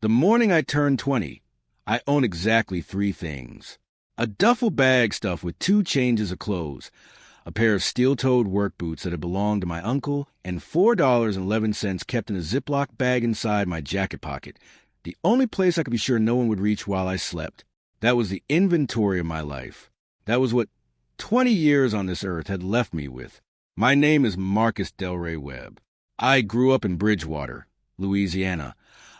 The morning I turned 20, I owned exactly 3 things. A duffel bag stuffed with 2 changes of clothes, a pair of steel-toed work boots that had belonged to my uncle, and $4.11 kept in a Ziploc bag inside my jacket pocket, the only place I could be sure no one would reach while I slept. That was the inventory of my life. That was what 20 years on this earth had left me with. My name is Marcus Delray Webb. I grew up in Bridgewater, Louisiana,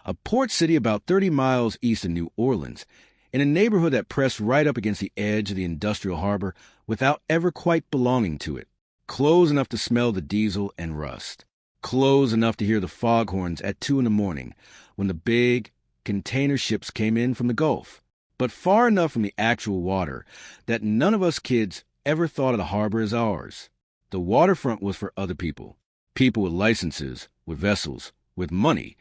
a port city about 30 miles east of New Orleans, in a neighborhood that pressed right up against the edge of the industrial harbor without ever quite belonging to it. Close enough to smell the diesel and rust. Close enough to hear the foghorns at 2 in the morning when the big container ships came in from the Gulf, but far enough from the actual water that none of us kids ever thought of the harbor as ours. The waterfront was for other people. People with licenses, with vessels, with money,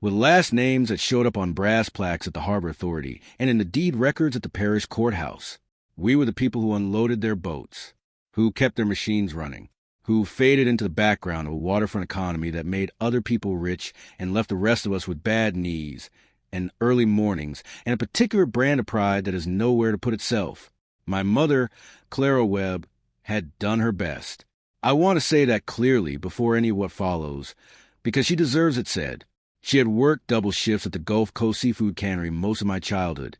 with last names that showed up on brass plaques at the Harbor Authority and in the deed records at the parish courthouse. We were the people who unloaded their boats, who kept their machines running, who faded into the background of a waterfront economy that made other people rich and left the rest of us with bad knees and early mornings and a particular brand of pride that has nowhere to put itself. My mother, Clara Webb, had done her best. I want to say that clearly before any of what follows, because she deserves it said. She had worked double shifts at the Gulf Coast Seafood Cannery most of my childhood,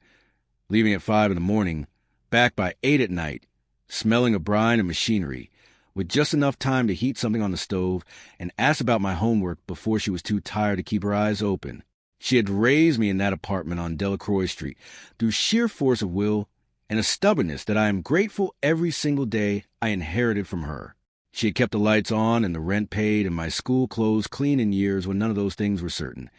leaving at 5 in the morning, back by 8 at night, smelling of brine and machinery, with just enough time to heat something on the stove and ask about my homework before she was too tired to keep her eyes open. She had raised me in that apartment on Delacroix Street through sheer force of will and a stubbornness that I am grateful every single day I inherited from her. She had kept the lights on and the rent paid and my school clothes clean in years when none of those things were certain,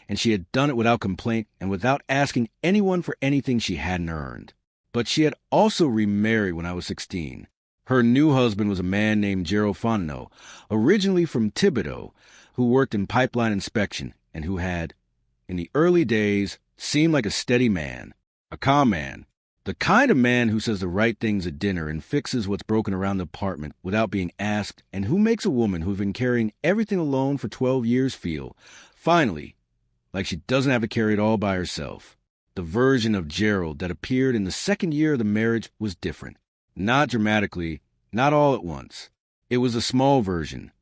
and she had done it without complaint and without asking anyone for anything she hadn't earned. But she had also remarried when I was 16. Her new husband was a man named Gerald Fontenot, originally from Thibodeau, who worked in pipeline inspection and who had, in the early days, seemed like a steady man, a calm man, the kind of man who says the right things at dinner and fixes what's broken around the apartment without being asked, and who makes a woman who's been carrying everything alone for 12 years feel, finally, like she doesn't have to carry it all by herself. The version of Gerald that appeared in the second year of the marriage was different. Not dramatically, not all at once. It was a small version.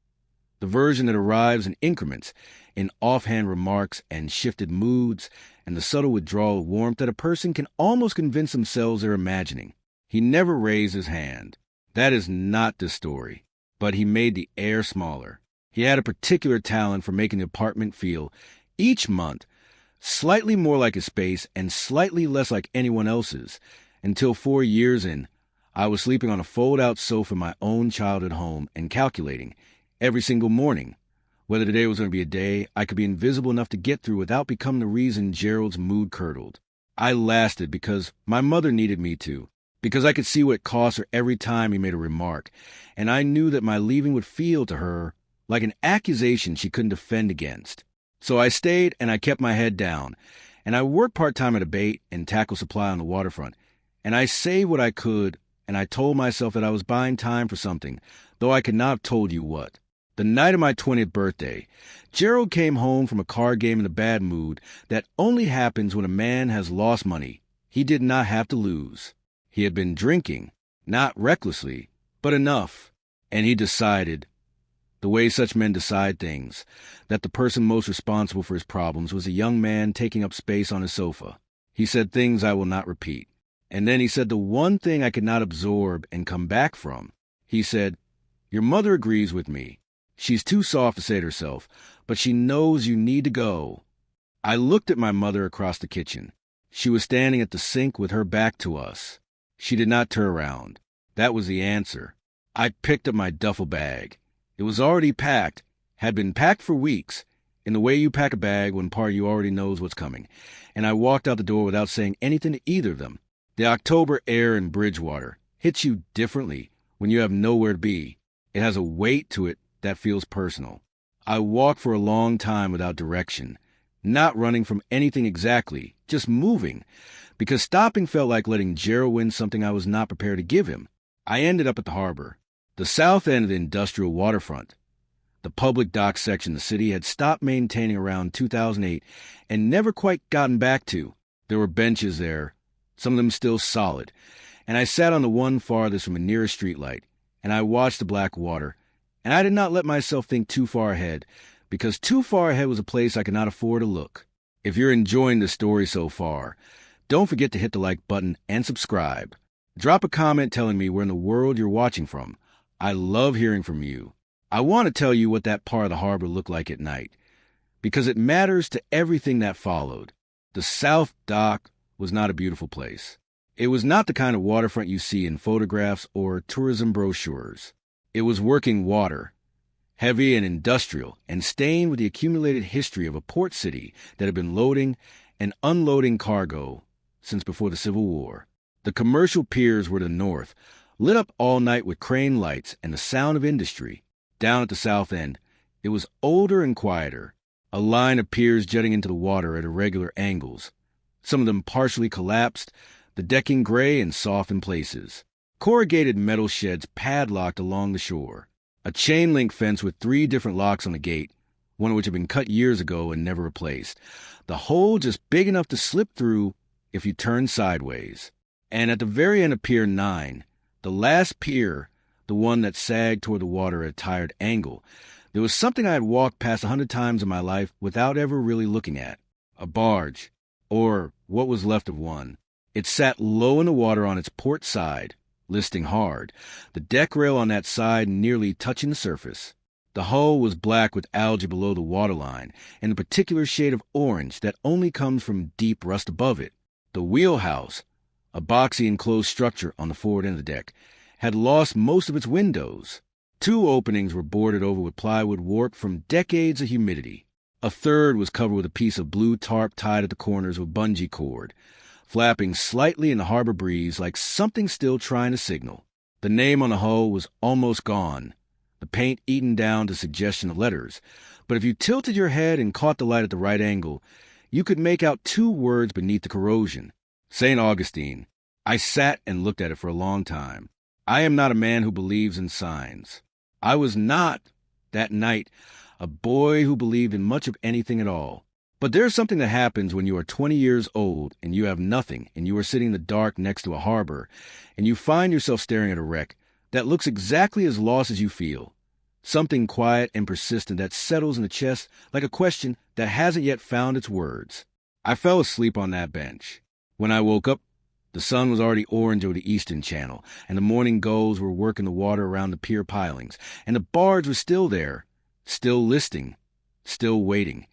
The version that arrives in increments, in offhand remarks and shifted moods, and the subtle withdrawal of warmth that a person can almost convince themselves they're imagining. He never raised his hand. That is not the story. But he made the air smaller. He had a particular talent for making the apartment feel, each month, slightly more like his space and slightly less like anyone else's, until 4 years in, I was sleeping on a fold-out sofa in my own childhood home and calculating, every single morning, whether today was going to be a day I could be invisible enough to get through without becoming the reason Gerald's mood curdled. I lasted because my mother needed me to, because I could see what it cost her every time he made a remark, and I knew that my leaving would feel to her like an accusation she couldn't defend against. So I stayed and I kept my head down, and I worked part-time at a bait and tackle supply on the waterfront, and I saved what I could, and I told myself that I was buying time for something, though I could not have told you what. The night of my 20th birthday, Gerald came home from a card game in a bad mood that only happens when a man has lost money he did not have to lose. He had been drinking, not recklessly, but enough, and he decided, the way such men decide things, that the person most responsible for his problems was a young man taking up space on his sofa. He said things I will not repeat, and then he said the one thing I could not absorb and come back from. He said, "Your mother agrees with me. She's too soft to say it herself, but she knows you need to go." I looked at my mother across the kitchen. She was standing at the sink with her back to us. She did not turn around. That was the answer. I picked up my duffel bag. It was already packed, had been packed for weeks, in the way you pack a bag when part of you already knows what's coming, and I walked out the door without saying anything to either of them. The October air in Bridgewater hits you differently when you have nowhere to be. It has a weight to it that feels personal. I walked for a long time without direction, not running from anything exactly, just moving, because stopping felt like letting Gerald win something I was not prepared to give him. I ended up at the harbor, the south end of the industrial waterfront, The public dock section the city had stopped maintaining around 2008 and never quite gotten back to. There were benches there, some of them still solid, and I sat on the one farthest from a nearest streetlight, and I watched the black water, and I did not let myself think too far ahead, because too far ahead was a place I could not afford to look. If you're enjoying the story so far, don't forget to hit the like button and subscribe. Drop a comment telling me where in the world you're watching from. I love hearing from you. I want to tell you what that part of the harbor looked like at night, because it matters to everything that followed. The South Dock was not a beautiful place. It was not the kind of waterfront you see in photographs or tourism brochures. It was working water, heavy and industrial, and stained with the accumulated history of a port city that had been loading and unloading cargo since before the Civil War. The commercial piers were to the north, lit up all night with crane lights and the sound of industry. Down at the south end, it was older and quieter, a line of piers jutting into the water at irregular angles, some of them partially collapsed, the decking gray and soft in places. Corrugated metal sheds padlocked along the shore. A chain-link fence with 3 different locks on the gate, one of which had been cut years ago and never replaced. The hole just big enough to slip through if you turned sideways. And at the very end of Pier 9, the last pier, the one that sagged toward the water at a tired angle, there was something I had walked past 100 times in my life without ever really looking at. A barge, or what was left of one. It sat low in the water on its port side, listing hard, the deck rail on that side nearly touching the surface. The hull was black with algae below the waterline, and a particular shade of orange that only comes from deep rust above it. The wheelhouse, a boxy enclosed structure on the forward end of the deck, had lost most of its windows. 2 openings were boarded over with plywood warped from decades of humidity. A third was covered with a piece of blue tarp tied at the corners with bungee cord, flapping slightly in the harbor breeze like something still trying to signal. The name on the hull was almost gone, the paint eaten down to suggestion of letters, but if you tilted your head and caught the light at the right angle, you could make out 2 words beneath the corrosion. St. Augustine. I sat and looked at it for a long time. I am not a man who believes in signs. I was not, that night, a boy who believed in much of anything at all. But there's something that happens when you are 20 years old and you have nothing and you are sitting in the dark next to a harbor and you find yourself staring at a wreck that looks exactly as lost as you feel. Something quiet and persistent that settles in the chest like a question that hasn't yet found its words. I fell asleep on that bench. When I woke up, the sun was already orange over the eastern channel, and the morning gulls were working the water around the pier pilings, and the barge was still there, still listing, still waiting.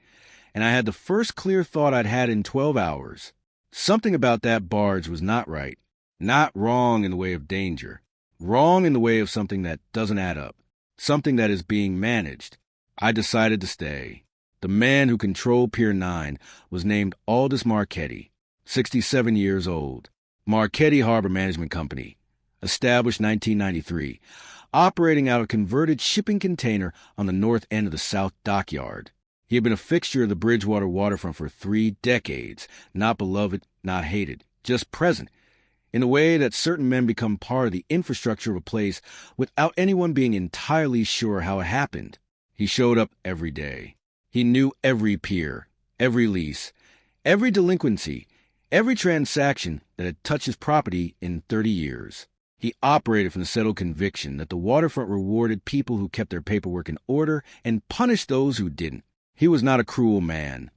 And I had the first clear thought I'd had in 12 hours. Something about that barge was not right, not wrong in the way of danger, wrong in the way of something that doesn't add up, something that is being managed. I decided to stay. The man who controlled Pier 9 was named Aldous Marquetti, 67 years old. Marquetti Harbor Management Company, established 1993, operating out of a converted shipping container on the north end of the South Dockyard. He had been a fixture of the Bridgewater waterfront for 3 decades, not beloved, not hated, just present, in a way that certain men become part of the infrastructure of a place without anyone being entirely sure how it happened. He showed up every day. He knew every pier, every lease, every delinquency, every transaction that had touched his property in 30 years. He operated from the settled conviction that the waterfront rewarded people who kept their paperwork in order and punished those who didn't. He was not a cruel man.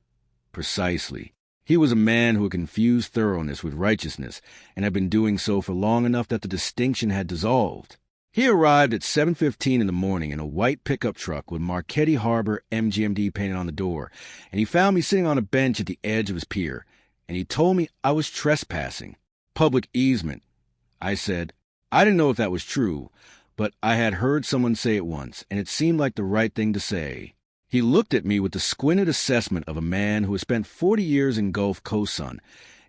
Precisely. He was a man who had confused thoroughness with righteousness and had been doing so for long enough that the distinction had dissolved. He arrived at 7:15 in the morning in a white pickup truck with Marquetti Harbor MGMD painted on the door, and he found me sitting on a bench at the edge of his pier, and he told me I was trespassing. Public easement. I said, I didn't know if that was true, but I had heard someone say it once, and it seemed like the right thing to say. He looked at me with the squinted assessment of a man who has spent 40 years in Gulf Coast sun,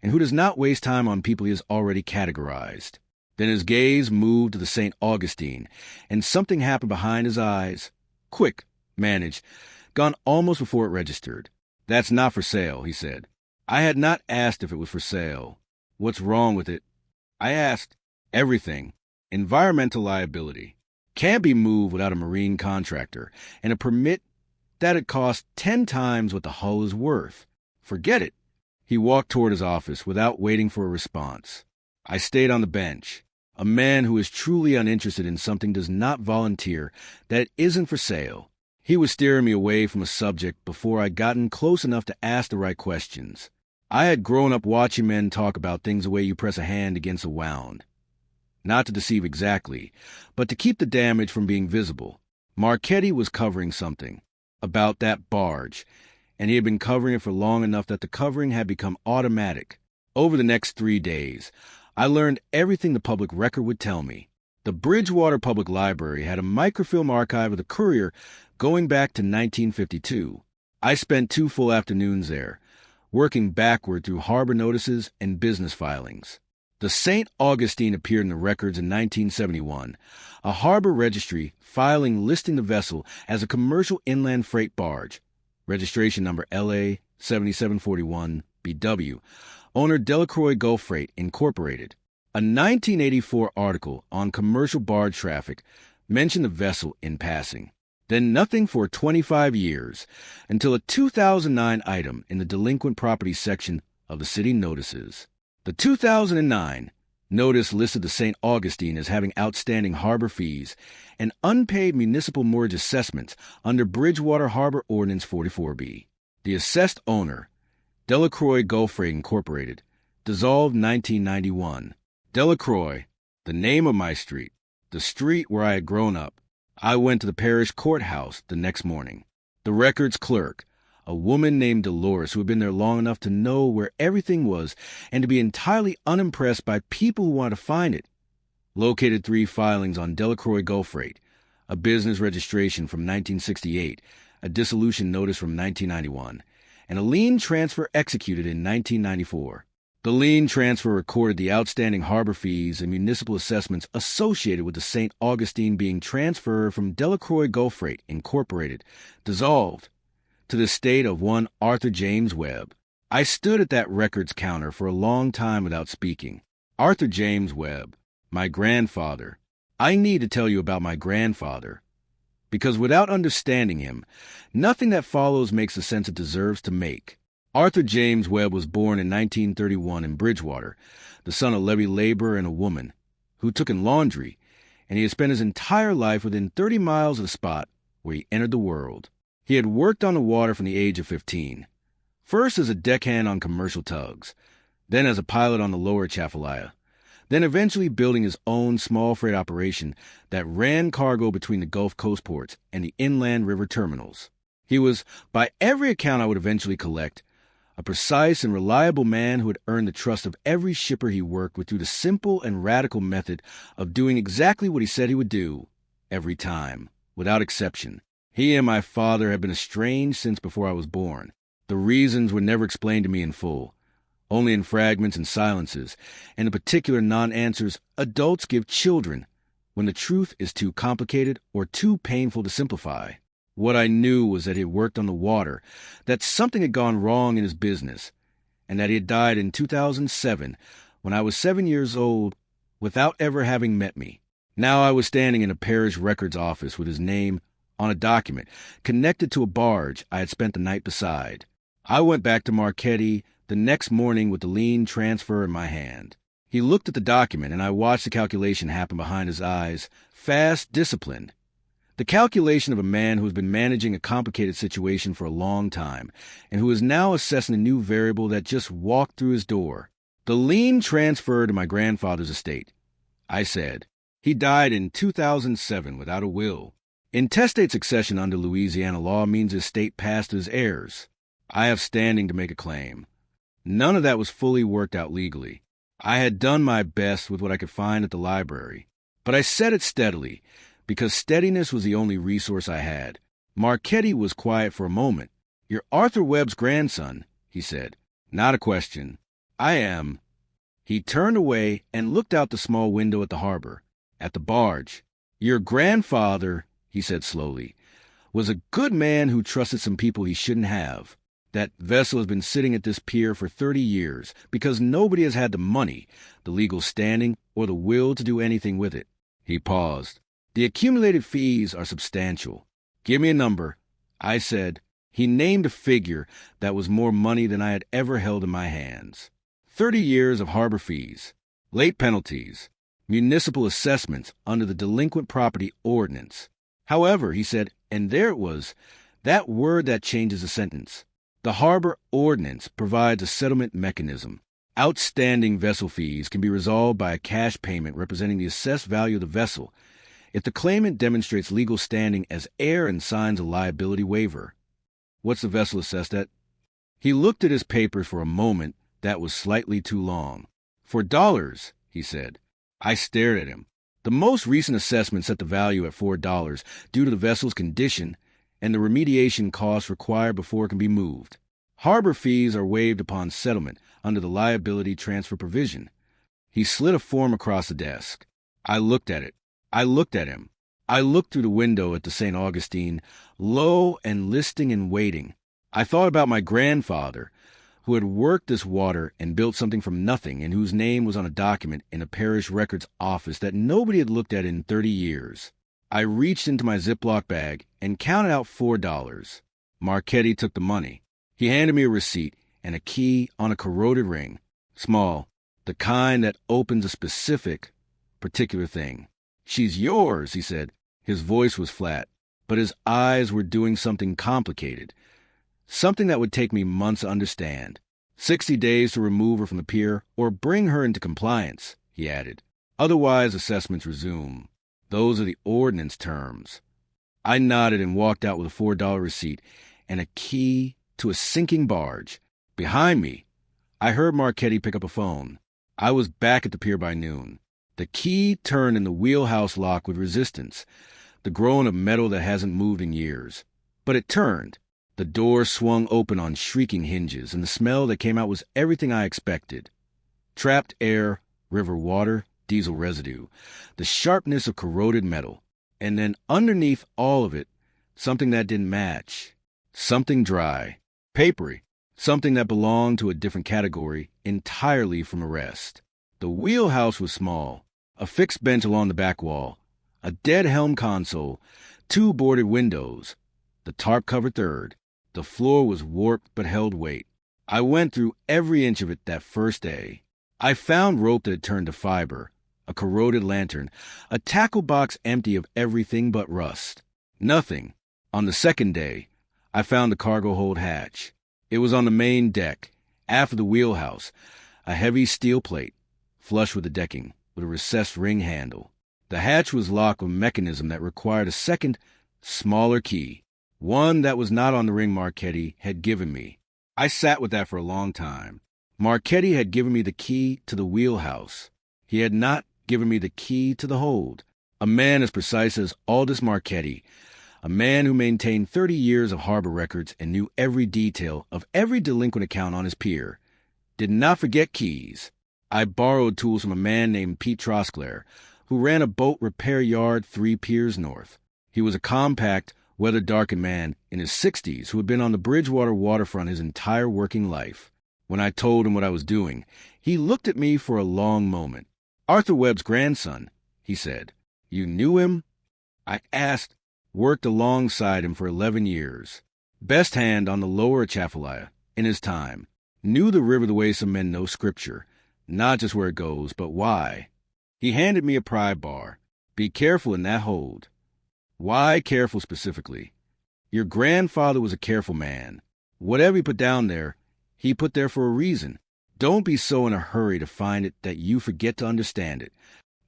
and who does not waste time on people he has already categorized. Then his gaze moved to the St. Augustine, and something happened behind his eyes. Quick, managed, gone almost before it registered. That's not for sale, he said. I had not asked if it was for sale. What's wrong with it? I asked. Everything. Environmental liability. Can't be moved without a marine contractor and a permit that'd cost 10 times what the hull is worth. Forget it. He walked toward his office without waiting for a response. I stayed on the bench. A man who is truly uninterested in something does not volunteer that it isn't for sale. He was steering me away from a subject before I'd gotten close enough to ask the right questions. I had grown up watching men talk about things the way you press a hand against a wound. Not to deceive exactly, but to keep the damage from being visible. Marquetti was covering something about that barge, and he had been covering it for long enough that the covering had become automatic. Over the next 3 days, I learned everything the public record would tell me. The Bridgewater Public Library had a microfilm archive of the Courier going back to 1952. I spent 2 full afternoons there, working backward through harbor notices and business filings. The St. Augustine appeared in the records in 1971, a harbor registry filing listing the vessel as a commercial inland freight barge, registration number LA 7741 BW, owner Delacroix Gulf Freight, Incorporated. A 1984 article on commercial barge traffic mentioned the vessel in passing. Then nothing for 25 years, until a 2009 item in the delinquent property section of the city notices. The 2009 notice listed the St. Augustine as having outstanding harbor fees and unpaid municipal mortgage assessments under Bridgewater Harbor Ordinance 44B. The assessed owner, Delacroix Gulf Freight Incorporated, dissolved 1991. Delacroix, the name of my street, the street where I had grown up. I went to the parish courthouse the next morning. The records clerk, a woman named Dolores who had been there long enough to know where everything was and to be entirely unimpressed by people who wanted to find it, located 3 filings on Delacroix Gulf Freight, a business registration from 1968, a dissolution notice from 1991, and a lien transfer executed in 1994. The lien transfer recorded the outstanding harbor fees and municipal assessments associated with the St. Augustine being transferred from Delacroix Gulf Freight, Incorporated, dissolved, to the estate of one Arthur James Webb. I stood at that records counter for a long time without speaking. Arthur James Webb, my grandfather. I need to tell you about my grandfather, because without understanding him, nothing that follows makes the sense it deserves to make. Arthur James Webb was born in 1931 in Bridgewater, the son of levee labor and a woman who took in laundry, and he had spent his entire life within 30 miles of the spot where he entered the world. He had worked on the water from the age of 15, first as a deckhand on commercial tugs, then as a pilot on the lower Chafalaya, then eventually building his own small freight operation that ran cargo between the Gulf Coast ports and the inland river terminals. He was, by every account I would eventually collect, a precise and reliable man who had earned the trust of every shipper he worked with through the simple and radical method of doing exactly what he said he would do, every time, without exception. He and my father had been estranged since before I was born. The reasons were never explained to me in full, only in fragments and silences, and in particular non-answers adults give children when the truth is too complicated or too painful to simplify. What I knew was that he had worked on the water, that something had gone wrong in his business, and that he had died in 2007 when I was 7 years old without ever having met me. Now I was standing in a parish records office with his name on a document connected to a barge I had spent the night beside. I went back to Marquetti the next morning with the lien transfer in my hand. He looked at the document, and I watched the calculation happen behind his eyes, fast, disciplined. The calculation of a man who has been managing a complicated situation for a long time, and who is now assessing a new variable that just walked through his door. The lien transferred to my grandfather's estate. I said, he died in 2007 without a will. Intestate succession under Louisiana law means his estate passed to his heirs. I have standing to make a claim. None of that was fully worked out legally. I had done my best with what I could find at the library, but I said it steadily, because steadiness was the only resource I had. Marquetti was quiet for a moment. You're Arthur Webb's grandson, he said. Not a question. I am. He turned away and looked out the small window at the harbor, at the barge. Your grandfather, he said slowly, was a good man who trusted some people he shouldn't have. That vessel has been sitting at this pier for 30 years because nobody has had the money, the legal standing, or the will to do anything with it. He paused. The accumulated fees are substantial. Give me a number, I said. He named a figure that was more money than I had ever held in my hands. 30 years of harbor fees, late penalties, municipal assessments under the Delinquent Property Ordinance. However, he said, and there it was, that word that changes a sentence. The Harbor Ordinance provides a settlement mechanism. Outstanding vessel fees can be resolved by a cash payment representing the assessed value of the vessel if the claimant demonstrates legal standing as heir and signs a liability waiver. What's the vessel assessed at? He looked at his papers for a moment that was slightly too long. $4, he said. I stared at him. The most recent assessment set the value at $4 due to the vessel's condition and the remediation costs required before it can be moved. Harbor fees are waived upon settlement under the liability transfer provision. He slid a form across the desk. I looked at it. I looked at him. I looked through the window at the St. Augustine, low and listing and waiting. I thought about my grandfather, who had worked this water and built something from nothing and whose name was on a document in a parish records office that nobody had looked at in 30 years. I reached into my Ziploc bag and counted out $4. Marquetti took the money. He handed me a receipt and a key on a corroded ring, small, the kind that opens a specific, particular thing. She's yours, he said. His voice was flat, but his eyes were doing something complicated, something that would take me months to understand. 60 days to remove her from the pier or bring her into compliance, he added. Otherwise, assessments resume. Those are the ordinance terms. I nodded and walked out with a $4 receipt and a key to a sinking barge. Behind me, I heard Marquetti pick up a phone. I was back at the pier by noon. The key turned in the wheelhouse lock with resistance, the groan of metal that hasn't moved in years. But it turned. The door swung open on shrieking hinges, and the smell that came out was everything I expected. Trapped air, river water, diesel residue, the sharpness of corroded metal, and then underneath all of it, something that didn't match. Something dry, papery, something that belonged to a different category entirely from the rest. The wheelhouse was small, a fixed bench along the back wall, a dead helm console, 2 boarded windows, the tarp-covered third. The floor was warped but held weight. I went through every inch of it that first day. I found rope that had turned to fiber, a corroded lantern, a tackle box empty of everything but rust. Nothing. On the second day, I found the cargo hold hatch. It was on the main deck, aft of the wheelhouse, a heavy steel plate, flush with the decking, with a recessed ring handle. The hatch was locked with a mechanism that required a second, smaller key, one that was not on the ring Marquetti had given me. I sat with that for a long time. Marquetti had given me the key to the wheelhouse. He had not given me the key to the hold. A man as precise as Aldous Marquetti, a man who maintained 30 years of harbor records and knew every detail of every delinquent account on his pier, did not forget keys. I borrowed tools from a man named Pete Trosclair, who ran a boat repair yard 3 piers north. He was a compact, weather-darkened man in his 60s who had been on the Bridgewater waterfront his entire working life. When I told him what I was doing, he looked at me for a long moment. Arthur Webb's grandson, he said. You knew him? I asked. Worked alongside him for 11 years. Best hand on the lower Atchafalaya, in his time. Knew the river the way some men know scripture. Not just where it goes, but why. He handed me a pry bar. Be careful in that hold. Why careful specifically? Your grandfather was a careful man. Whatever he put down there, he put there for a reason. Don't be so in a hurry to find it that you forget to understand it.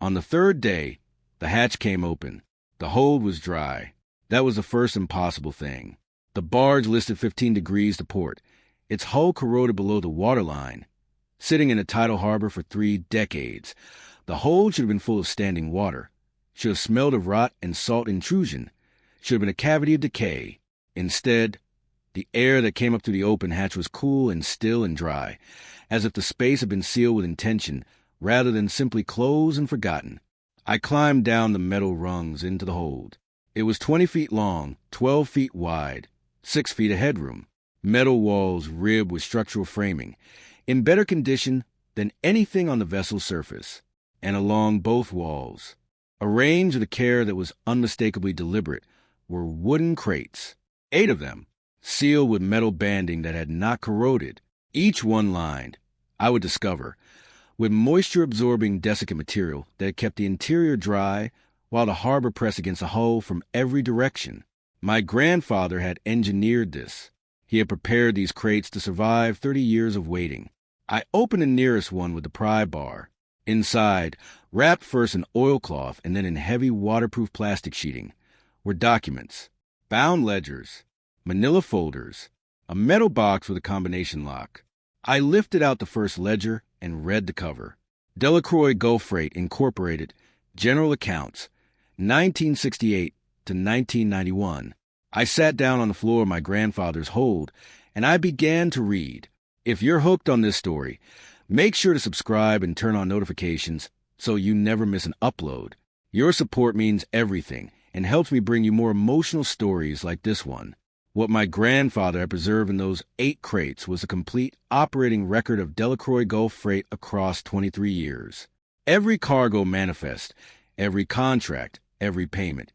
On the third day, the hatch came open. The hold was dry. That was the first impossible thing. The barge listed 15 degrees to port, its hull corroded below the waterline. Sitting in a tidal harbor for 3 decades, the hold should have been full of standing water, should have smelled of rot and salt intrusion, should have been a cavity of decay. Instead, the air that came up through the open hatch was cool and still and dry, as if the space had been sealed with intention rather than simply closed and forgotten. I climbed down the metal rungs into the hold. It was 20 feet long, 12 feet wide, 6 feet of headroom, metal walls ribbed with structural framing, in better condition than anything on the vessel's surface. And along both walls, Arranged with a care that was unmistakably deliberate were wooden crates, 8 of them, sealed with metal banding that had not corroded, each one lined, I would discover, with moisture-absorbing desiccant material that had kept the interior dry while the harbor pressed against the hull from every direction. My grandfather had engineered this. He had prepared these crates to survive 30 years of waiting. I opened the nearest one with the pry bar. Inside, wrapped first in oilcloth and then in heavy waterproof plastic sheeting, were documents, bound ledgers, manila folders, a metal box with a combination lock. I lifted out the first ledger and read the cover. Delacroix Gulf Freight Incorporated, General Accounts, 1968 to 1991. I sat down on the floor of my grandfather's hold, and I began to read. If you're hooked on this story, make sure to subscribe and turn on notifications so you never miss an upload. Your support means everything and helps me bring you more emotional stories like this one. What my grandfather had preserved in those 8 crates was a complete operating record of Delacroix Gulf Freight across 23 years. Every cargo manifest, every contract, every payment,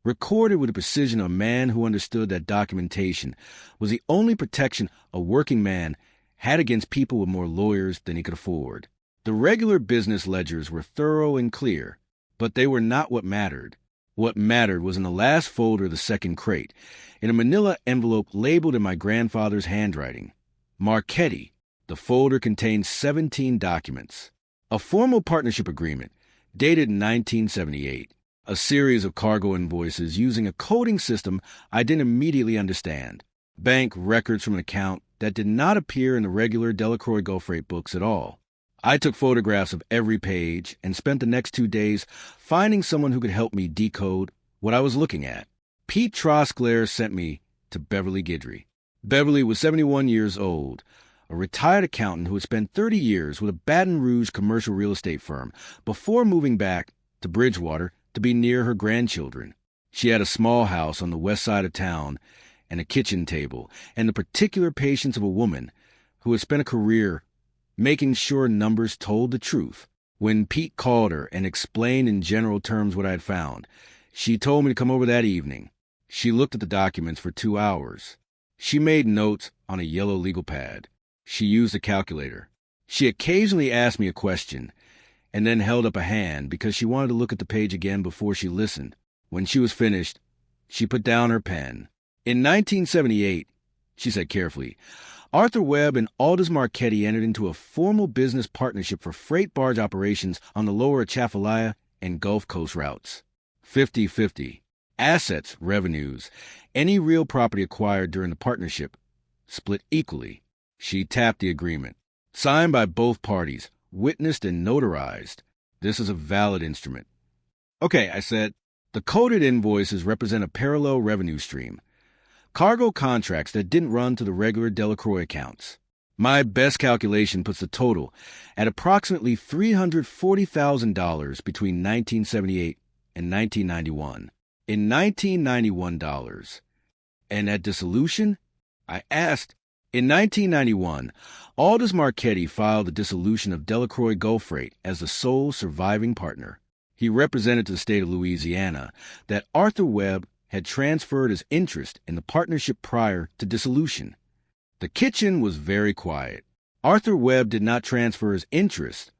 recorded with the precision of a man who understood that documentation was the only protection a working man had against people with more lawyers than he could afford. The regular business ledgers were thorough and clear, but they were not what mattered. What mattered was in the last folder of the second crate, in a manila envelope labeled in my grandfather's handwriting, Marquetti. The folder contained 17 documents. A formal partnership agreement, dated in 1978. A series of cargo invoices using a coding system I didn't immediately understand. Bank records from an account that did not appear in the regular Delacroix Gulf Freight books at all. I took photographs of every page and spent the next 2 days finding someone who could help me decode what I was looking at. Pete Trosclair sent me to Beverly Guidry. Beverly was 71 years old, a retired accountant who had spent 30 years with a Baton Rouge commercial real estate firm before moving back to Bridgewater to be near her grandchildren. She had a small house on the west side of town and a kitchen table, and the particular patience of a woman who had spent a career making sure numbers told the truth. When Pete called her and explained in general terms what I had found, she told me to come over that evening. She looked at the documents for 2 hours. She made notes on a yellow legal pad. She used a calculator. She occasionally asked me a question and then held up a hand because she wanted to look at the page again before she listened. When she was finished, she put down her pen. In 1978, she said carefully, Arthur Webb and Aldous Marquetti entered into a formal business partnership for freight barge operations on the lower Atchafalaya and Gulf Coast routes. 50-50. Assets, revenues, any real property acquired during the partnership, split equally. She tapped the agreement. Signed by both parties, witnessed and notarized. This is a valid instrument. Okay, I said. The coded invoices represent a parallel revenue stream. Cargo contracts that didn't run to the regular Delacroix accounts. My best calculation puts the total at approximately $340,000 between 1978 and 1991. In 1991 dollars. And at dissolution? I asked. In 1991, Aldous Marquetti filed the dissolution of Delacroix Gulf Freight as the sole surviving partner. He represented to the state of Louisiana that Arthur Webb had transferred his interest in the partnership prior to dissolution. The kitchen was very quiet. Arthur Webb did not transfer his interest,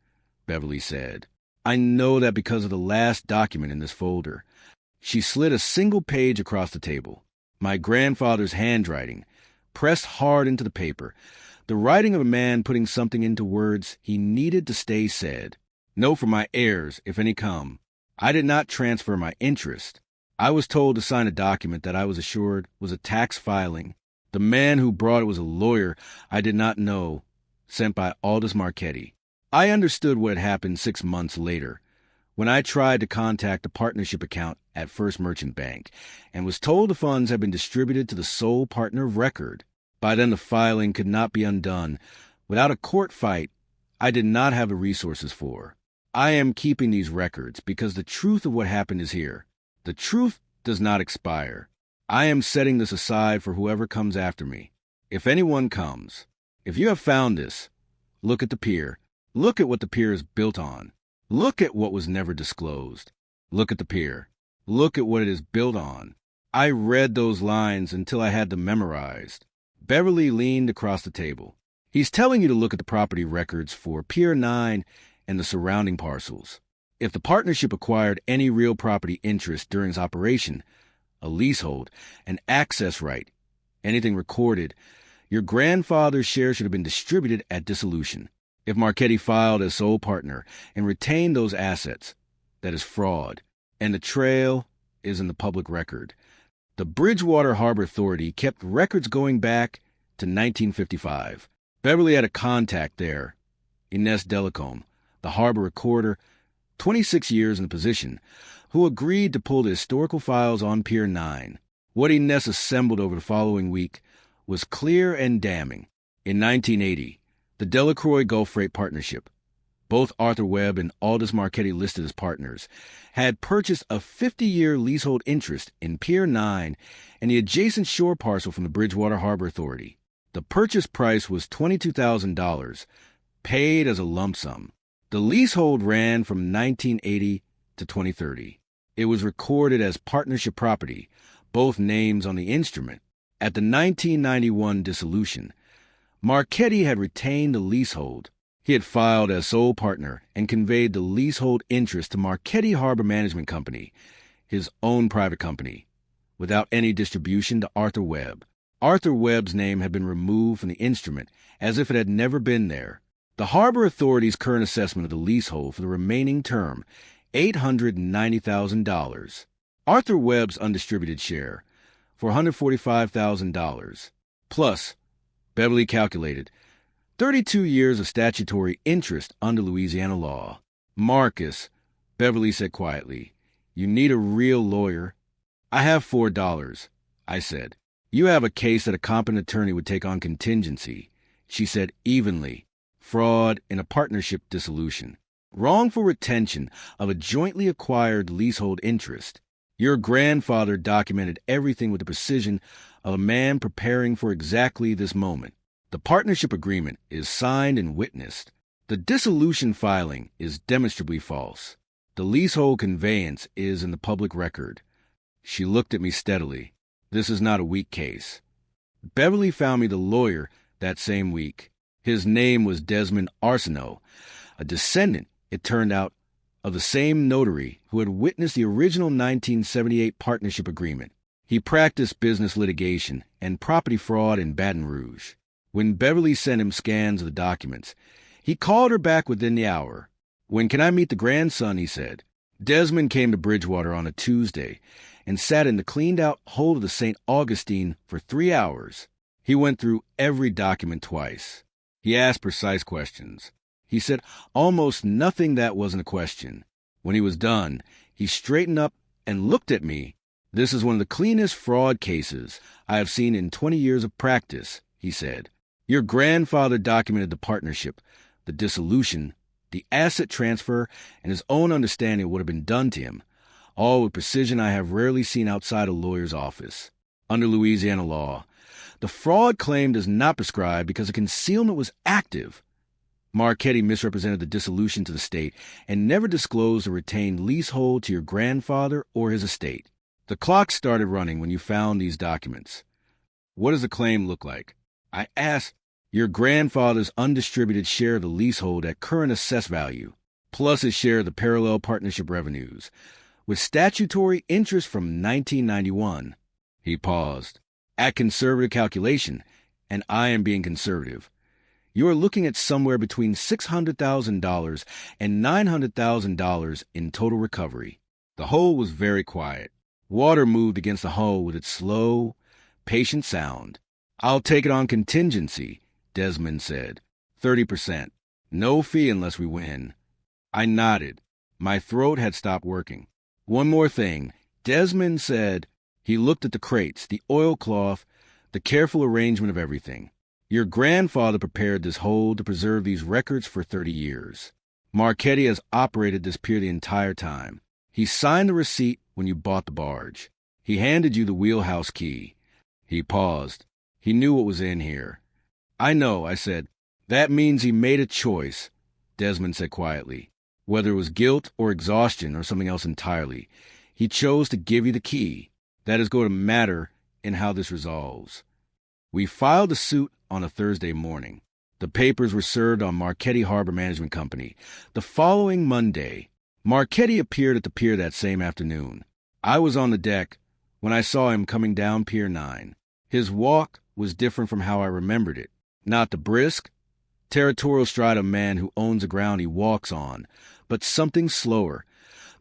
Beverly said. I know that because of the last document in this folder. She slid a single page across the table. My grandfather's handwriting, pressed hard into the paper, the writing of a man putting something into words he needed to stay said. No for my heirs, if any come. I did not transfer my interest. I was told to sign a document that I was assured was a tax filing. The man who brought it was a lawyer I did not know, sent by Aldous Marquetti. I understood what had happened 6 months later, when I tried to contact the partnership account at First Merchant Bank, and was told the funds had been distributed to the sole partner of record. By then the filing could not be undone. Without a court fight, I did not have the resources for. I am keeping these records because the truth of what happened is here. The truth does not expire. I am setting this aside for whoever comes after me. If anyone comes, if you have found this, look at the pier. Look at what the pier is built on. Look at what was never disclosed. Look at the pier. Look at what it is built on. I read those lines until I had them memorized. Beverly leaned across the table. He's telling you to look at the property records for Pier 9 and the surrounding parcels. If the partnership acquired any real property interest during its operation, a leasehold, an access right, anything recorded, your grandfather's share should have been distributed at dissolution. If Marquetti filed as sole partner and retained those assets, that is fraud, and the trail is in the public record. The Bridgewater Harbor Authority kept records going back to 1955. Beverly had a contact there, Ines Delicombe, the harbor recorder, 26 years in the position, who agreed to pull the historical files on Pier 9. What Ines assembled over the following week was clear and damning. In 1980, the Delacroix Gulf Freight Partnership, both Arthur Webb and Aldous Marquetti listed as partners, had purchased a 50-year leasehold interest in Pier 9 and the adjacent shore parcel from the Bridgewater Harbor Authority. The purchase price was $22,000, paid as a lump sum. The leasehold ran from 1980 to 2030. It was recorded as partnership property, both names on the instrument. At the 1991 dissolution, Marquetti had retained the leasehold. He had filed as sole partner and conveyed the leasehold interest to Marquetti Harbor Management Company, his own private company, without any distribution to Arthur Webb. Arthur Webb's name had been removed from the instrument as if it had never been there. The Harbor Authority's current assessment of the leasehold for the remaining term, $890,000. Arthur Webb's undistributed share, $445,000. Plus, Beverly calculated, 32 years of statutory interest under Louisiana law. Marcus, Beverly said quietly, you need a real lawyer. I have $4, I said. You have a case that a competent attorney would take on contingency, she said evenly. Fraud in a partnership dissolution. Wrongful retention of a jointly acquired leasehold interest. Your grandfather documented everything with the precision of a man preparing for exactly this moment. The partnership agreement is signed and witnessed. The dissolution filing is demonstrably false. The leasehold conveyance is in the public record. She looked at me steadily. This is not a weak case. Beverly found me the lawyer that same week. His name was Desmond Arsenault, a descendant, it turned out, of the same notary who had witnessed the original 1978 partnership agreement. He practiced business litigation and property fraud in Baton Rouge. When Beverly sent him scans of the documents, he called her back within the hour. When can I meet the grandson, he said. Desmond came to Bridgewater on a Tuesday and sat in the cleaned-out hold of the St. Augustine for 3 hours. He went through every document twice. He asked precise questions. He said almost nothing that wasn't a question. When he was done, he straightened up and looked at me. This is one of the cleanest fraud cases I have seen in 20 years of practice, he said. Your grandfather documented the partnership, the dissolution, the asset transfer, and his own understanding of what had been done to him, all with precision I have rarely seen outside a lawyer's office. Under Louisiana law, the fraud claim does not prescribe because the concealment was active. Marquetti misrepresented the dissolution to the state and never disclosed a retained leasehold to your grandfather or his estate. The clock started running when you found these documents. What does the claim look like? I asked. Your grandfather's undistributed share of the leasehold at current assessed value, plus his share of the parallel partnership revenues, with statutory interest from 1991. He paused. At conservative calculation, and I am being conservative, you are looking at somewhere between $600,000 and $900,000 in total recovery. The hold was very quiet. Water moved against the hull with its slow, patient sound. I'll take it on contingency, Desmond said. 30%. No fee unless we win. I nodded. My throat had stopped working. One more thing, Desmond said. He looked at the crates, the oilcloth, the careful arrangement of everything. Your grandfather prepared this hold to preserve these records for 30 years. Marquetti has operated this pier the entire time. He signed the receipt when you bought the barge. He handed you the wheelhouse key. He paused. He knew what was in here. I know, I said. That means he made a choice, Desmond said quietly. Whether it was guilt or exhaustion or something else entirely, he chose to give you the key. That is going to matter in how this resolves. We filed a suit on a Thursday morning. The papers were served on Marquetti Harbor Management Company. The following Monday, Marquetti appeared at the pier that same afternoon. I was on the deck when I saw him coming down Pier 9. His walk was different from how I remembered it. Not the brisk, territorial stride of a man who owns the ground he walks on, but something slower.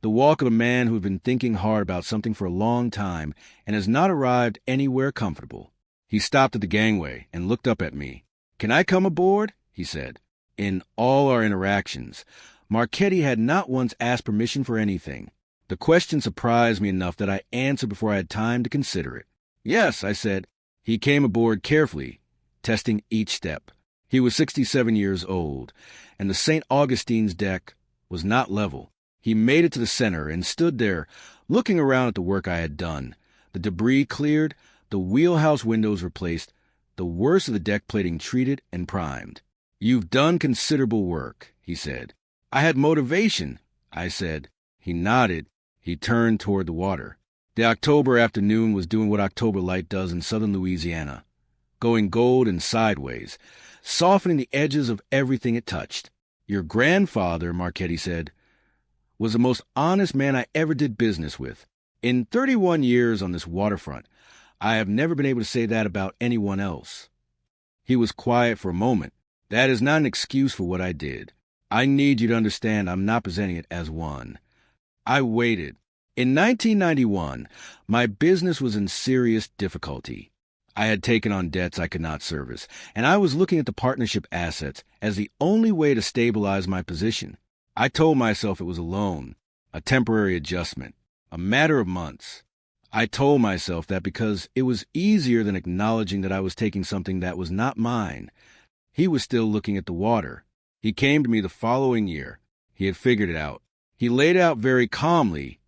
The walk of a man who had been thinking hard about something for a long time and has not arrived anywhere comfortable. He stopped at the gangway and looked up at me. "Can I come aboard?" he said. In all our interactions, Marquetti had not once asked permission for anything. The question surprised me enough that I answered before I had time to consider it. "Yes," I said. He came aboard carefully, testing each step. He was 67 years old, and the St. Augustine's deck was not level. He made it to the center and stood there, looking around at the work I had done. The debris cleared, the wheelhouse windows replaced, the worst of the deck plating treated and primed. "You've done considerable work," he said. "I had motivation," I said. He nodded. He turned toward the water. The October afternoon was doing what October light does in southern Louisiana, going gold and sideways, softening the edges of everything it touched. "Your grandfather," Marquetti said, "was the most honest man I ever did business with. In 31 years on this waterfront, I have never been able to say that about anyone else." He was quiet for a moment. "That is not an excuse for what I did. I need you to understand I'm not presenting it as one." I waited. In 1991, my business was in serious difficulty. I had taken on debts I could not service, and I was looking at the partnership assets as the only way to stabilize my position. I told myself it was a loan, a temporary adjustment, a matter of months. I told myself that because it was easier than acknowledging that I was taking something that was not mine. He was still looking at the water. He came to me the following year. He had figured it out. He laid out very calmly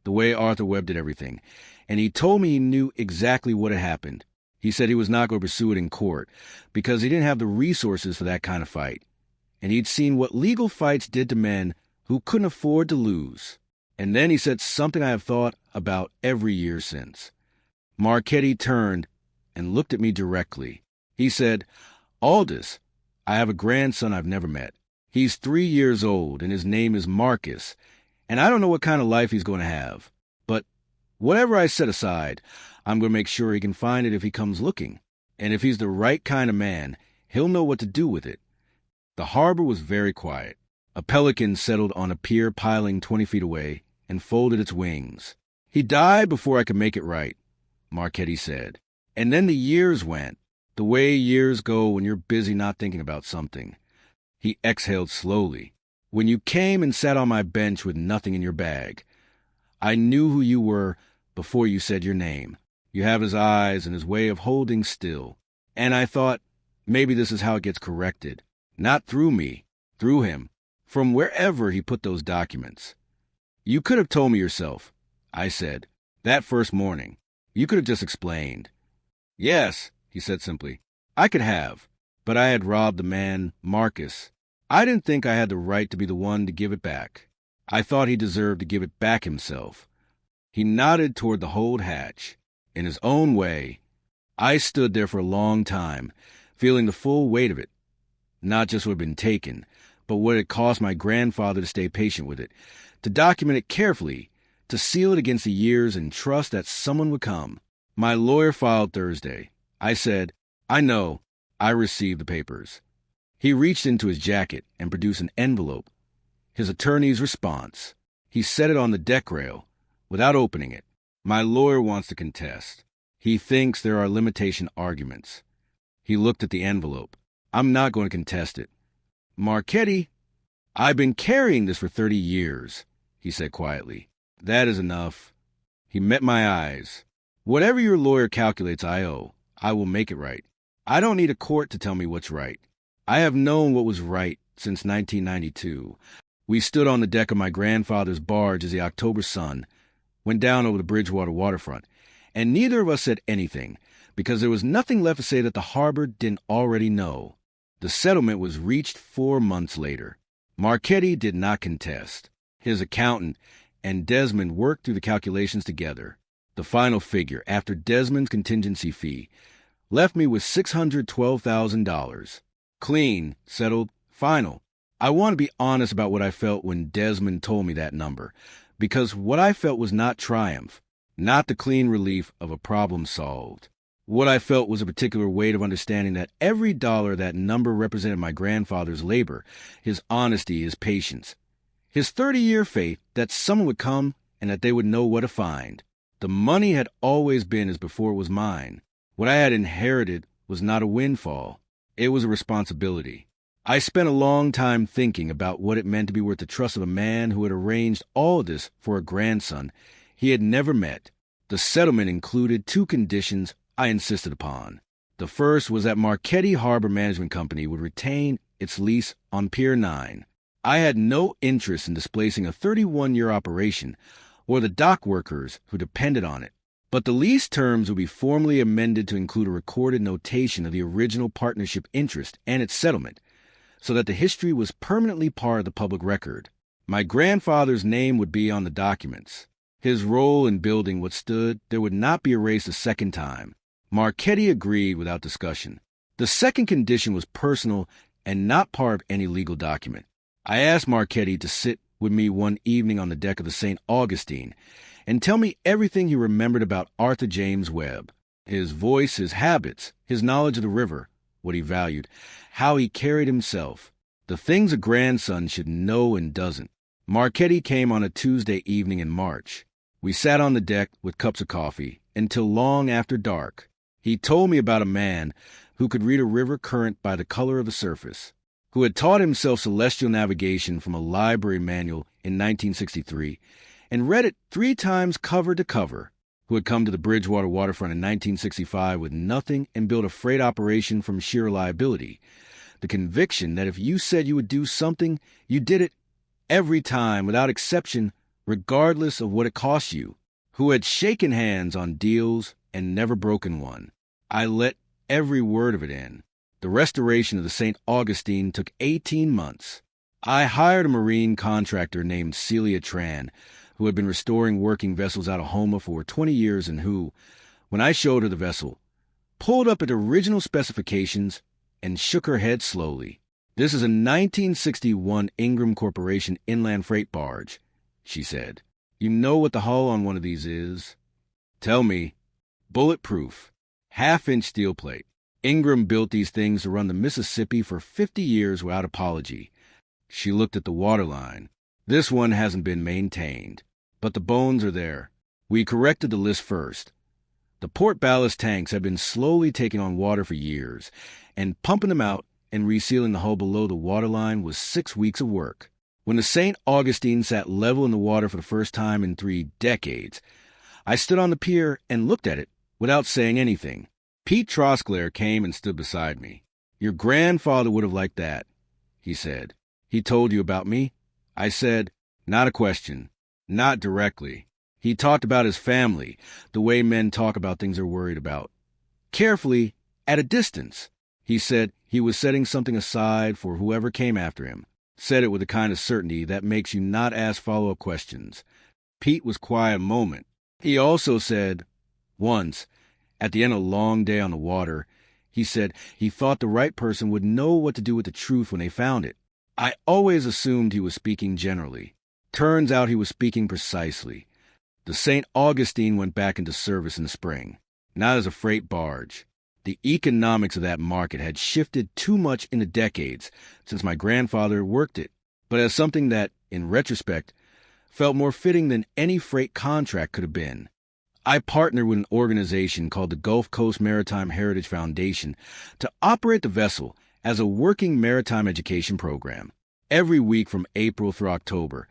the way Arthur Webb did everything, and he told me he knew exactly what had happened. He said he was not going to pursue it in court because he didn't have the resources for that kind of fight, and he'd seen what legal fights did to men who couldn't afford to lose. And then he said something I have thought about every year since. Marquetti turned and looked at me directly. He said, "Aldous, I have a grandson I've never met. He's 3 years old, and his name is Marcus, and I don't know what kind of life he's going to have. But whatever I set aside, I'm going to make sure he can find it if he comes looking. And if he's the right kind of man, he'll know what to do with it." The harbor was very quiet. A pelican settled on a pier piling 20 feet away and folded its wings. "He died before I could make it right," Marquetti said. "And then the years went, the way years go when you're busy not thinking about something." He exhaled slowly. "When you came and sat on my bench with nothing in your bag, I knew who you were before you said your name. You have his eyes and his way of holding still. And I thought, maybe this is how it gets corrected. Not through me, through him, from wherever he put those documents. You could have told me yourself," I said, "that first morning. You could have just explained." "Yes," he said simply, "I could have, but I had robbed the man, Marcus. I didn't think I had the right to be the one to give it back. I thought he deserved to give it back himself." He nodded toward the hold hatch. In his own way, I stood there for a long time, feeling the full weight of it. Not just what had been taken, but what it cost my grandfather to stay patient with it, to document it carefully, to seal it against the years and trust that someone would come. My lawyer filed Thursday. I said, "I know. I received the papers." He reached into his jacket and produced an envelope. His attorney's response. He set it on the deck rail, without opening it. "My lawyer wants to contest. He thinks there are limitation arguments." He looked at the envelope. "I'm not going to contest it." "Marquetti, I've been carrying this for 30 years, he said quietly. "That is enough." He met my eyes. "Whatever your lawyer calculates I owe, I will make it right. I don't need a court to tell me what's right. I have known what was right since 1992. We stood on the deck of my grandfather's barge as the October sun went down over the Bridgewater waterfront, and neither of us said anything, because there was nothing left to say that the harbor didn't already know. The settlement was reached 4 months later. Marquetti did not contest. His accountant and Desmond worked through the calculations together. The final figure, after Desmond's contingency fee, left me with $612,000. Clean, settled, final. I want to be honest about what I felt when Desmond told me that number, because what I felt was not triumph, not the clean relief of a problem solved. What I felt was a particular weight of understanding that every dollar that number represented my grandfather's labor, his honesty, his patience, his 30-year faith that someone would come and that they would know what to find. The money had always been as before it was mine. What I had inherited was not a windfall. It was a responsibility. I spent a long time thinking about what it meant to be worth the trust of a man who had arranged all this for a grandson he had never met. The settlement included 2 conditions I insisted upon. The first was that Marquetti Harbor Management Company would retain its lease on Pier 9. I had no interest in displacing a 31-year operation or the dock workers who depended on it, but the lease terms would be formally amended to include a recorded notation of the original partnership interest and its settlement, so that the history was permanently part of the public record. My grandfather's name would be on the documents. His role in building what stood there would not be erased a second time. Marquetti agreed without discussion. The second condition was personal and not part of any legal document. I asked Marquetti to sit with me one evening on the deck of the St. Augustine and tell me everything he remembered about Arthur James Webb. His voice, his habits, his knowledge of the river, what he valued, how he carried himself, the things a grandson should know and doesn't. Marquetti came on a Tuesday evening in March. We sat on the deck with cups of coffee until long after dark. He told me about a man who could read a river current by the color of the surface, who had taught himself celestial navigation from a library manual in 1963 and read it 3 times cover to cover, who had come to the Bridgewater waterfront in 1965 with nothing and built a freight operation from sheer reliability, the conviction that if you said you would do something, you did it every time without exception, regardless of what it cost you, who had shaken hands on deals and never broken one. I let every word of it in. The restoration of the St. Augustine took 18 months. I hired a marine contractor named Celia Tran, who had been restoring working vessels out of Houma for 20 years and who, when I showed her the vessel, pulled up at original specifications and shook her head slowly. "This is a 1961 Ingram Corporation inland freight barge," she said. "You know what the hull on one of these is?" "Tell me." "Bulletproof. Half-inch steel plate. Ingram built these things to run the Mississippi for 50 years without apology." She looked at the waterline. "This one hasn't been maintained, but the bones are there. We corrected the list first. The port ballast tanks have been slowly taking on water for years, and pumping them out and resealing the hull below the waterline was 6 weeks of work. When the St. Augustine sat level in the water for the first time in 3 decades, I stood on the pier and looked at it without saying anything. Pete Trosclair came and stood beside me. "Your grandfather would have liked that," he said. "He told you about me?" I said, "Not a question. Not directly. He talked about his family, the way men talk about things they're worried about. Carefully, at a distance. He said he was setting something aside for whoever came after him. Said it with the kind of certainty that makes you not ask follow-up questions." Pete was quiet a moment. He also said, once, at the end of a long day on the water, he said he thought the right person would know what to do with the truth when they found it. I always assumed he was speaking generally. Turns out he was speaking precisely. The St. Augustine went back into service in the spring, not as a freight barge. The economics of that market had shifted too much in the decades since my grandfather worked it, but as something that, in retrospect, felt more fitting than any freight contract could have been. I partnered with an organization called the Gulf Coast Maritime Heritage Foundation to operate the vessel as a working maritime education program. Every week from April through October,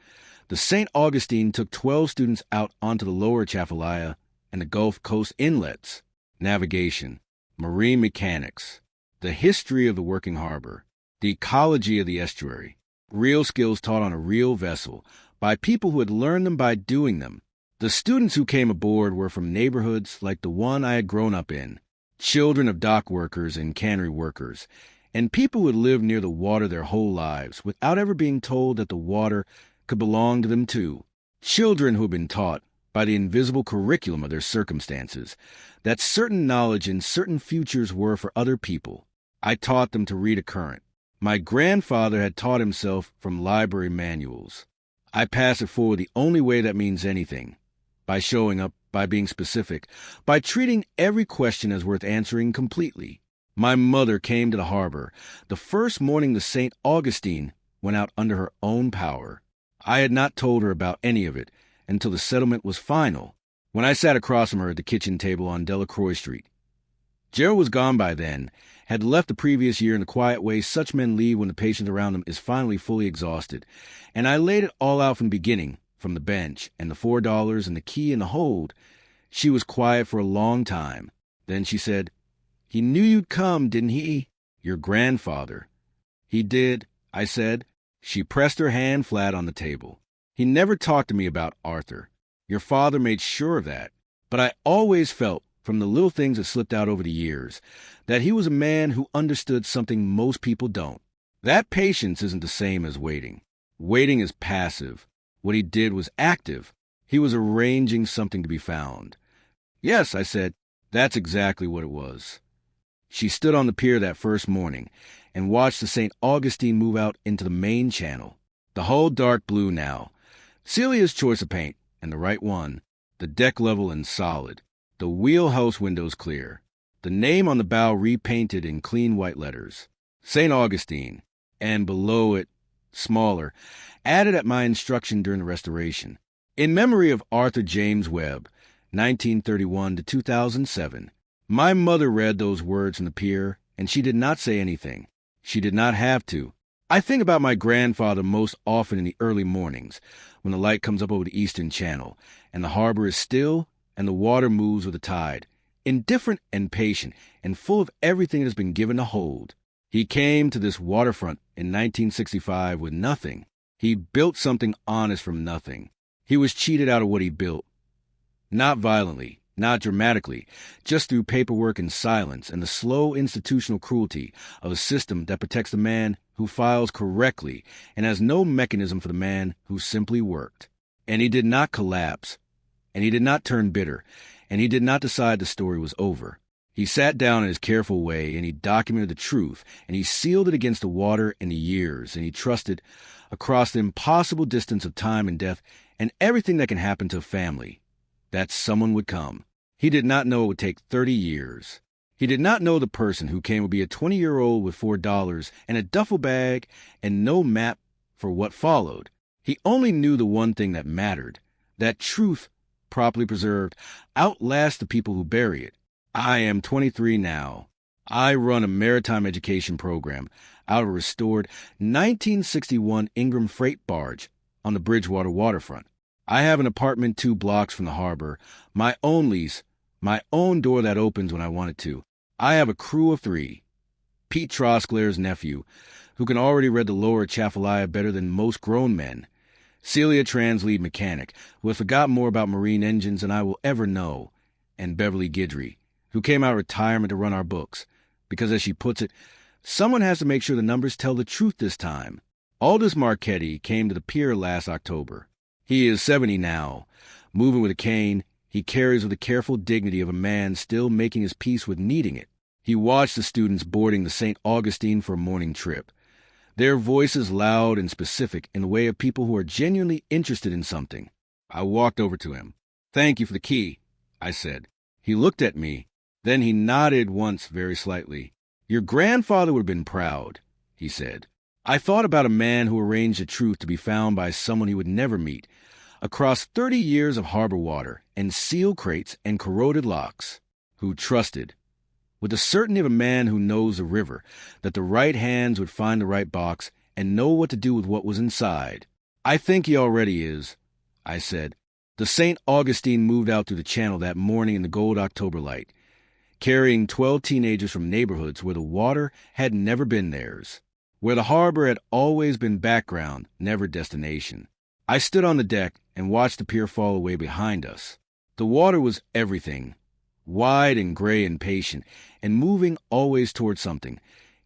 the St. Augustine took 12 students out onto the lower Chafalaya and the Gulf Coast inlets, navigation, marine mechanics, the history of the working harbor, the ecology of the estuary, real skills taught on a real vessel by people who had learned them by doing them. The students who came aboard were from neighborhoods like the one I had grown up in, children of dock workers and cannery workers, And people would live near the water their whole lives without ever being told that the water could belong to them too. Children who had been taught, by the invisible curriculum of their circumstances, that certain knowledge and certain futures were for other people. I taught them to read a current. My grandfather had taught himself from library manuals. I pass it forward the only way that means anything, by showing up, by being specific, by treating every question as worth answering completely. My mother came to the harbor the first morning the St. Augustine went out under her own power. I had not told her about any of it until the settlement was final, when I sat across from her at the kitchen table on Delacroix Street. Gerald was gone by then, had left the previous year in the quiet way such men leave when the patient around them is finally fully exhausted, and I laid it all out from the beginning, from the bench, and the $4 and the key and the hold. She was quiet for a long time. Then she said, "He knew you'd come, didn't he? Your grandfather." "He did," I said. She pressed her hand flat on the table. "He never talked to me about Arthur. Your father made sure of that. But I always felt, from the little things that slipped out over the years, that he was a man who understood something most people don't. That patience isn't the same as waiting. Waiting is passive. What he did was active. He was arranging something to be found." "Yes," I said, "that's exactly what it was." She stood on the pier that first morning and watched the St. Augustine move out into the main channel. The hull dark blue now. Celia's choice of paint, and the right one. The deck level and solid. The wheelhouse windows clear. The name on the bow repainted in clean white letters. St. Augustine. And below it, smaller, added at my instruction during the restoration. In memory of Arthur James Webb, 1931 to 2007. My mother read those words from the pier, and she did not say anything. She did not have to. I think about my grandfather most often in the early mornings, when the light comes up over the eastern channel, and the harbor is still, and the water moves with the tide, indifferent and patient, and full of everything it has been given to hold. He came to this waterfront in 1965 with nothing. He built something honest from nothing. He was cheated out of what he built. Not violently, not dramatically, just through paperwork and silence and the slow institutional cruelty of a system that protects the man who files correctly and has no mechanism for the man who simply worked. And he did not collapse, and he did not turn bitter, and he did not decide the story was over. He sat down in his careful way, and he documented the truth, and he sealed it against the water and the years, and he trusted, across the impossible distance of time and death and everything that can happen to a family, that someone would come. He did not know it would take 30 years. He did not know the person who came would be a 20-year-old with $4 and a duffel bag and no map for what followed. He only knew the one thing that mattered, that truth, properly preserved, outlasts the people who bury it. I am 23 now. I run a maritime education program out of a restored 1961 Ingram freight barge on the Bridgewater waterfront. I have an apartment 2 blocks from the harbor, my own lease, my own door that opens when I want it to. I have a crew of 3. Pete Trosclair's nephew, who can already read the lower Chaffalia better than most grown men. Celia Tran's lead mechanic, who has forgotten more about marine engines than I will ever know. And Beverly Guidry, who came out of retirement to run our books. Because, as she puts it, someone has to make sure the numbers tell the truth this time. Aldous Marquetti came to the pier last October. He is 70 now. Moving with a cane, he carries with the careful dignity of a man still making his peace with needing it. He watched the students boarding the St. Augustine for a morning trip. Their voices loud and specific in the way of people who are genuinely interested in something. I walked over to him. "Thank you for the key," I said. He looked at me. Then he nodded once very slightly. "Your grandfather would have been proud," he said. I thought about a man who arranged the truth to be found by someone he would never meet, across 30 years of harbor water and seal crates and corroded locks, who trusted, with the certainty of a man who knows the river, that the right hands would find the right box and know what to do with what was inside. "I think he already is," I said. The St. Augustine moved out through the channel that morning in the gold October light, carrying 12 teenagers from neighborhoods where the water had never been theirs, where the harbor had always been background, never destination. I stood on the deck and watched the pier fall away behind us. The water was everything, wide and gray and patient, and moving always toward something,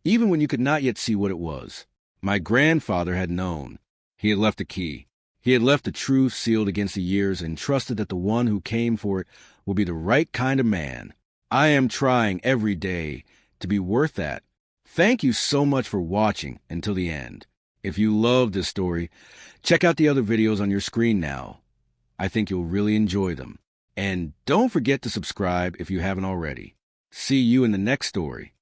even when you could not yet see what it was. My grandfather had known. He had left a key. He had left a truth sealed against the years and trusted that the one who came for it will be the right kind of man. I am trying every day to be worth that. Thank you so much for watching until the end. If you loved this story, check out the other videos on your screen now. I think you'll really enjoy them. And don't forget to subscribe if you haven't already. See you in the next story.